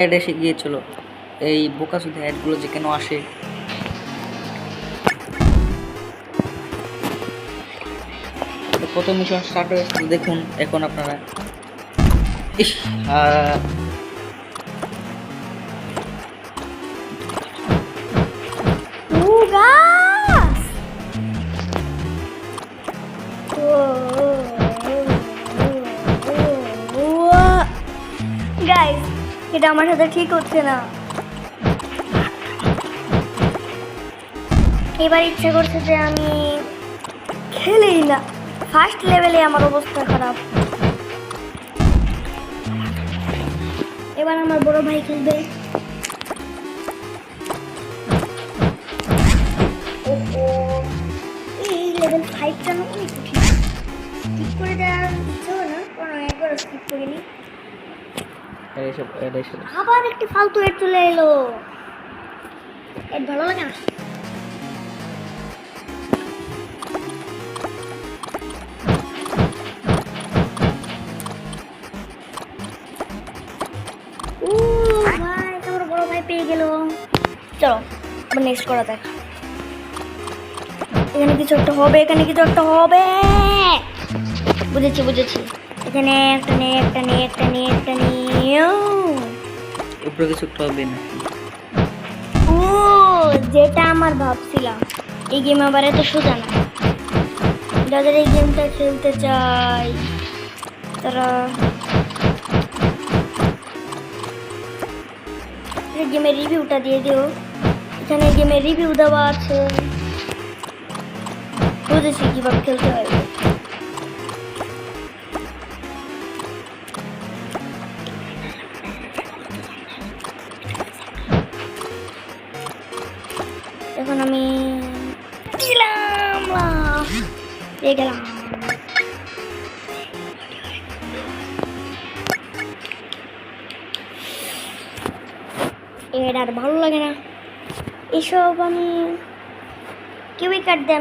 Add এসে গিয়েছিল। এই বোকাচোদা অ্যাডগুলো যে কেন আসে। প্রথম মিশন স্টার্ট হয়েছে, দেখুন এখন আপনারা। ইস গাইস, এটা আমার সাথে ঠিক হচ্ছে না। এবার ইচ্ছে করছে যে আমি খেলেই না। ফার্স্ট লেভেলে আমার অবস্থা খারাপ। এবার আমার বড় ভাই খেলবে। এই লেভেল 5টা না অনেক কঠিন। ঠিক করে দেওয়ার ইচ্ছে হয় না, কারণ একবার স্কিপ করে নিই। আবার একটি ফালতু এড চলে এলো। এড ভালো লাগে না। ভাই, তোমার বড় ভাই পেয়ে গেল। চলো আবার নেক্সট করা যাক। এখানে কিছু একটা হবে, এখানে কিছু একটা হবে। বুঝেছি বুঝেছি। এখানে একটা নে একটা নে একটা নে একটা নিয়ে উপরে কিছু একটা হবে না। ও, যেটা আমার ভাবছিলাম। এই গেম আবার এত সোজা না। যাদের এই গেমটা খেলতে চাই তারা গেমের রিভিউটা দিয়ে দিও। এখানে গেমের রিভিউ দেওয়া আছে। বুঝেছি কিভাবে খেলতে হয়। এখন আমি গেলাম। এর আর ভালো লাগে না এসব। আমি কেউই কাট দিয়ে আমি